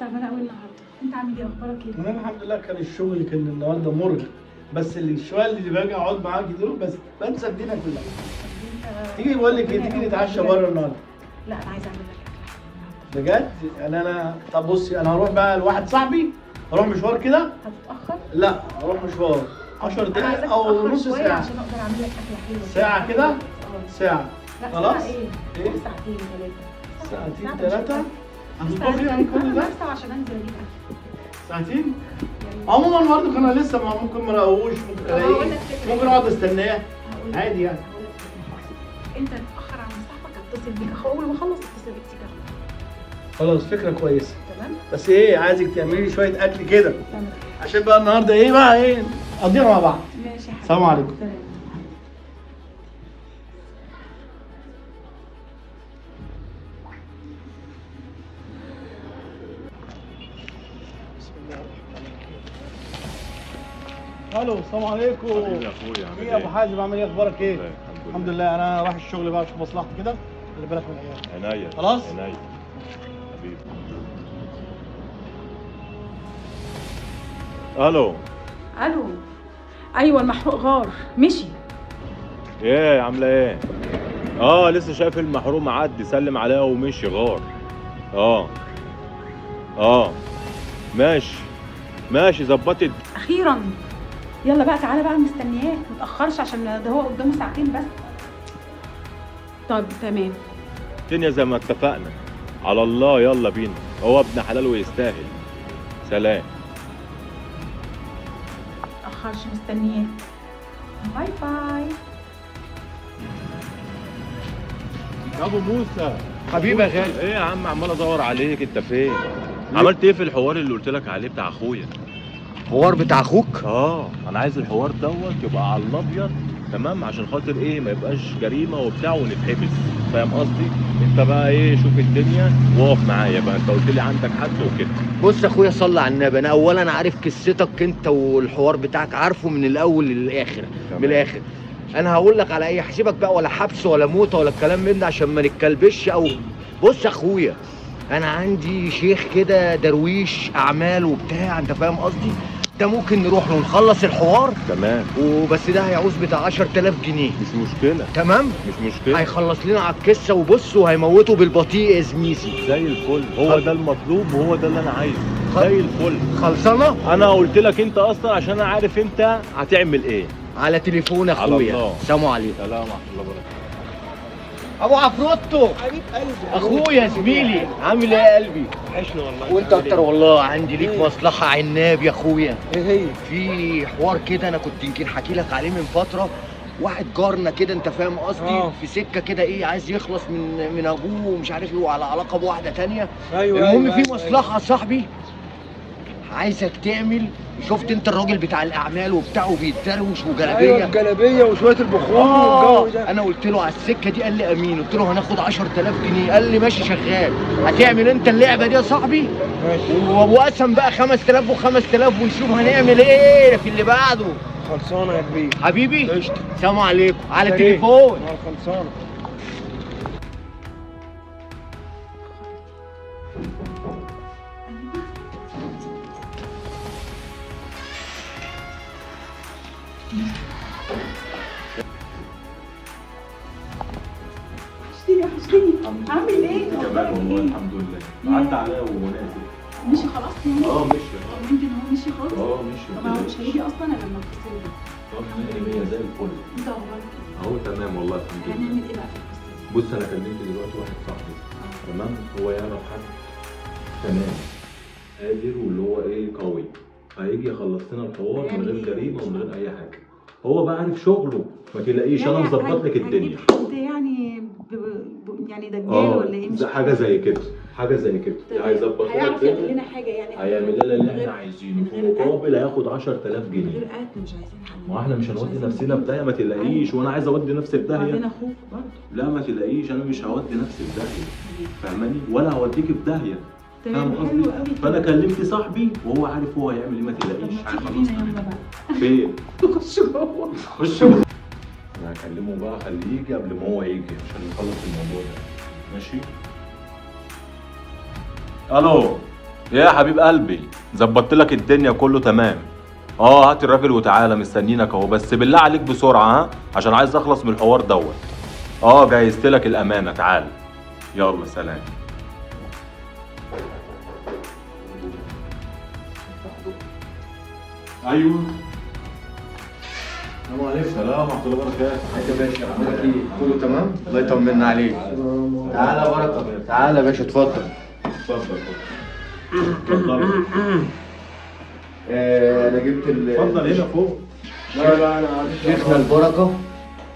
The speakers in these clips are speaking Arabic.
تعبانه قوي النهارده. انت عامل ايه؟ اخبارك ايه؟ انا الحمد لله كان الشغل كان النهارده مرهق، بس الشويه اللي باجي اقعد معاكي دول بس بنسى الدنيا كلها. تيجي بقول لك ايه، تيجي نتعشى بره النهارده. لا انا عايزه اعمل لك اكل. بجد؟ يعني انا طب بصي، انا هروح بقى لواحد صاحبي، هروح مشوار كده. هتتاخر؟ لا هروح مشوار 10 دقايق او نص ساعه عشان اقدر اعمل لك اكله حلوه. ساعه كده؟ ساعه. لا خلاص؟ ايه؟ ايه؟ ساعتين ثلاثه. ساعتين ثلاثه؟ هتطبخي يعني كل ده؟ عشان انزل اجيب اكل. ساعتين؟ عموما برضه انا لسه ممكن ما الاقوش، ممكن الاقيه، ممكن اقعد استناه عادي يعني. انت تتاخر عن صاحبك اتصل بيك، اول ما اخلص اتصل بيك تيجي. خلاص فكره كويسه. تمام. بس ايه، عايزك تعملي لي شويه اكل كده تمام. عشان بقى النهارده ايه بقى ايه نقضيها مع بعض. ماشي يا حبيبي. السلام عليكم. سلام. الو السلام عليكم. حبيبي يا اخويا، عامل ايه يا ابو حازم، عامل ايه، اخبارك ايه؟ الحمد لله. انا رايح الشغل بقى، اشوف مصلحتي كده، خلي بالك من العيال. عينيا. خلاص؟ عينيا حبيبي. الو. الو. ايوه المحروق غار مشي. ايه عامله ايه؟ لسه شايف المحروم معدي، سلم عليها ومشي غار. ماشي ظبطت. اخيرا. يلا بقى تعالى بقى، مستنياك متاخرش عشان ده هو قدامه ساعتين بس. طيب تمام. الدنيا زي ما اتفقنا، على الله يلا بينا، هو ابن حلال ويستاهل. سلام. متاخرش، مستنياك. باي باي. يا ابو موسى حبيبي يا غالي. ايه يا عم، عمال ادور عليك، انت فين؟ عملت ايه في الحوار اللي قلت لك عليه بتاع اخويا؟ حوار بتاع اخوك؟ انا عايز الحوار دوت يبقى على الابيض، تمام، عشان خاطر ايه ما يبقاش جريمه وبتاع ونتحبس، فاهم قصدي؟ انت بقى ايه، شوف الدنيا واقف معايا بقى، انت قلت لي عندك حد وكده. بص يا اخويا، صلي على النبي، انا اولا عارف قصتك انت والحوار بتاعك، عارفه من الاول للاخر. تمام. من الاخر انا هقول لك على اي حسيبك بقى، ولا حبس ولا موته ولا الكلام من ده، عشان ما نتكلبش. او بص يا اخويا، انا عندي شيخ كده درويش اعمال وبتاع، انت فاهم قصدي؟ ده ممكن نروح له نخلص الحوار. تمام. وبس ده هيعوز بتاع 10000 جنيه. مش مشكله. تمام. مش مشكله. هيخلص لنا على الكسه، وبص وهيموته بالبطيء يا زميسي. زي الفل، هو ده المطلوب وهو ده اللي انا عايزه. زي الفل. خلصانه. انا قلت لك انت اصلا عشان انا عارف انت هتعمل ايه. على تليفون يا على اخويا. الله. سلام عليكم. سلام ورحمه الله وبركاته. ابو عفروتو حبيب قلبي، اخويا زميلي، عامل ايه يا قلبي؟ عشنا والله. وانت اكتر والله. عندي ليك مصلحه عناب يا اخويا. ايه هي؟ في حوار كده انا كنت يمكن حكي لك عليه من فتره. واحد جارنا كده، انت فاهم قصدي؟ في سكه كده ايه، عايز يخلص من ابوه ومش عارف ايه، وعلى علاقه بواحده تانية. ايوه. المهم في مصلحه صاحبي، عايزك تعمل. شفت انت الراجل بتاع الاعمال وبتاعه بيتدروش وجلابيه؟ ايوه الجلابيه وشويه البخور والجو ده. انا قلت له على السكه دي، قال لي امين. قلت له هناخد 10000 جنيه. قال لي ماشي شغال. هتعمل انت اللعبه دي يا صاحبي؟ ماشي. وقسم بقى 5000 و5000، ونشوف هنعمل ايه في اللي بعده. خلصانه يا كبير. حبيبي قشطه. سلام عليكم. على سلام. تليفون. خلصانه. وحشتني. عامل ايه؟ كمان والله الحمد لله، عدى عليا ونازل. مشي خلاص يعني؟ مشي. ممكن هو مشي خالص؟ مشي. طب هو مش هيجي اصلا الا لما اتصل بيه. طب 100 زي الفل. انت اخبارك ايه؟ اهو تمام والله الحمد لله. هنعمل ايه بقى في القصه دي؟ بص انا كلمت دلوقتي واحد صاحبي، تمام، هو يعرف حد تمام قادر واللي هو ايه قوي، هيجي يخلص لنا الحوار من غير جريمه ومن غير اي حاجه. هو بقى عارف شغله، ما تقلقيش، انا مظبط لك الدنيا. انت يعني يعني دجال ولا ايه؟ مش حاجه زي كده، حاجه زي كده. هيظبط لنا هيعرف يعمل الدنيا، لنا حاجه يعني؟ هيعمل لنا اللي احنا عايزينه، في مقابل هياخد 10000 من جنيه. غير قتل مش عايزين حد. ما احنا مش هنودي نفسنا في داهيه، ما تقلقيش، وانا عايز اودي نفسي في وبعدين داهيه. اخوك برضه. لا ما تقلقيش، انا مش هودي نفسي في داهيه، فاهماني؟ ولا هوديك في داهيه، فاهم تمام. حلو قصدي؟ قوي. فانا كلمت صاحبي وهو عارف هو هيعمل ايه، ما تقلقيش. خلصنا يلا بقى. فين؟ نخش جوه. خش جوه. انا هكلمه بقى، خليه يجي قبل ما هو يجي عشان نخلص الموضوع ده، ماشي؟ الو. يا حبيب قلبي ظبطت لك الدنيا كله تمام. هات الراجل وتعالى مستنينك اهو، بس بالله عليك بسرعه عشان عايز اخلص من الحوار دوت. جهزت لك الامانه، تعال. يلا سلام. ايوه السلام عليكم. سلام ورحمه الله وبركاته. يا باشا عملك ايه؟ كله تمام؟ الله يطمنا عليك. تعالى يا بركه، تعالى يا باشا اتفضل. اتفضل اتفضل. انا جبت اتفضل هنا فوق. لا انا شيخنا البركه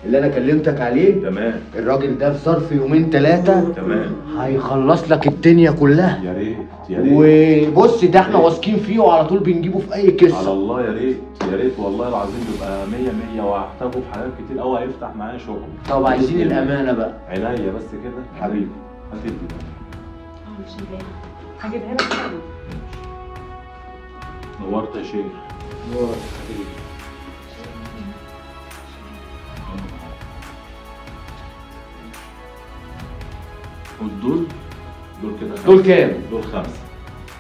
اللي انا كلمتك عليه. تمام الراجل ده في ظرف يومين ثلاثه تمام. هيخلص لك الدنيا كلها. يا ريت يا ريت. وبص ده احنا واثقين فيه وعلى طول بنجيبه في اي على قصه. الله يا ريت يا ريت والله العظيم يبقى 100 وهحتاجه في حاجات كتير قوي، هيفتح معايا شغل. طب عايزين الامانه بقى. عينيا بس كده حبيبي. هات البتاع. مش هجيبها، هجيبها لك حالا. نورت يا شيخ. والدول كده دول كام؟ دول 5.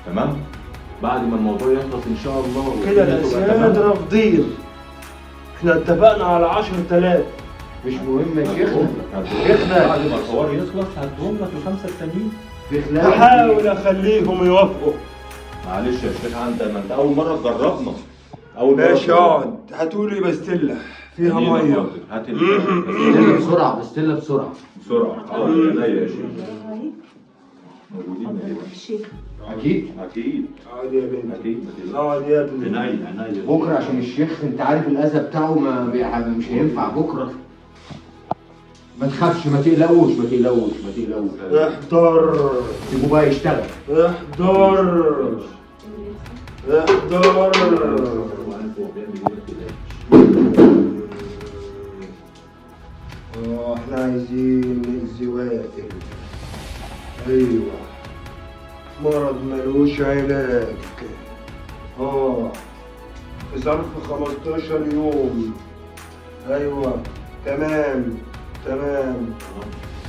تمام. بعد ما الموضوع يخلص ان شاء الله كده والدنيا تبقى الاسنان تمام. رافضين. احنا اتفقنا على 10,000. مش مهم يا شيخنا. شيخنا بعد ما الحوار يخلص هديهم لك ال5 التانيين. في خلاف. احاول اخليهم يوافقوا. معلش يا شيخ، ما انت اول مره تجربنا. اول مره ماشي اقعد، هتقولي بستله فيها ميه. هات بستله بسرعه، بستله بسرعه. بسرعه. عينيا يا شيخ. موجودين هنا. الشيخ اكيد. اكيد اقعد يا بنتي. اكيد. اقعد يا ابني. عينيا بكره عشان الشيخ انت عارف الاذى بتاعه مش هينفع بكره. ما تخافش، ما تقلقوش ما تقلقوش ما تقلقوش. احضر سيبوه بقى يشتغل. احضر احضر. احنا عايزين نأذي وائل. ايوه، مرض ملوش علاج. في ظرف 15 يوم. ايوه تمام تمام.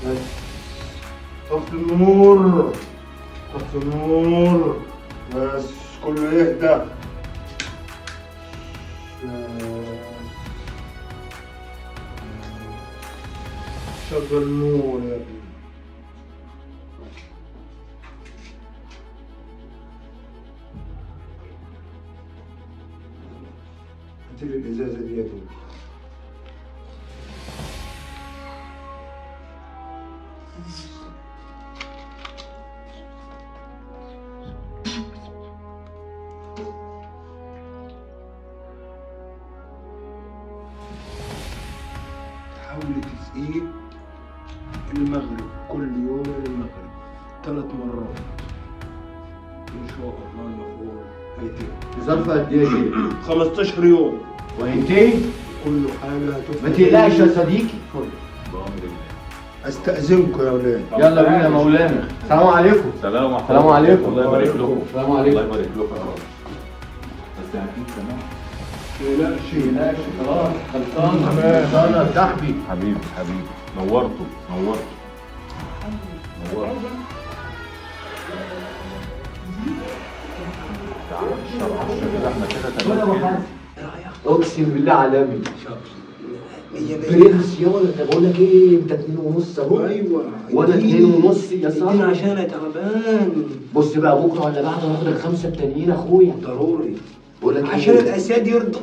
بس طفي النور، طفي النور، بس كله يهدى. شغل النور يا ابني. هاتلي الازازه دي يا ابني. حاولي تسقيه المغرب، كل يوم المغرب 3 مرات ان شاء الله المفعول هيتم. ظرف قد ايه يا شيخ؟ 15 يوم وهينتهي؟ كل حاجه هتفرق. ما تقلقش يا صديقي. استأذنكم يا ولاد. يلا بينا يا مولانا. السلام عليكم. سلام السلام عليكم. الله يبارك لكم. السلام عليكم. الله يبارك لكم يا رب. بس اكيد تمام. ماشي خلاص خلصانه يا صاحبي. حبيبي نورته. تعالى نشرب 10 كده، احنا كده تمام. اقسم بالله عالمي. برنس يلا. بقول لك ايه، انت 2.5 اهو. ايوه وانا 2.5 يا اديني صاحبي. عشان انا تعبان. بص بقى بكره ولا بعده هاخد ال5 التانيين اخويا. ضروري بقول لك عشان ايه، الاساد يرضوا.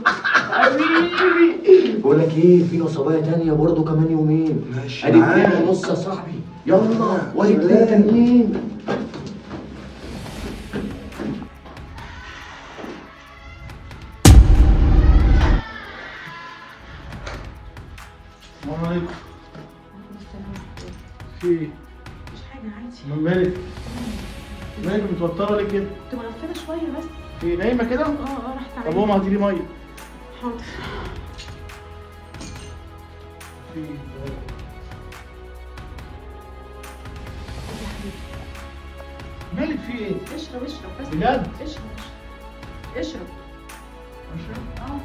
بقول لك ايه، في نصبايه تانيه برضه كمان يومين. ماشي ادي معاك. 2.5 يا صاحبي. يلا وادي 2 تانيين. السلام عليكم. في ايه؟ مش حاجه عادي. مالك متوترة ليه كده؟ كنت مغفله شويه بس. في نايمة كده؟ رحت طب عليك. قوم هاتيلي مية. حاضر. في ايه؟ يا حبيبي مالك في ايه؟ اشرب بس. بجد؟ اشرب. اشرب. اشرب. اه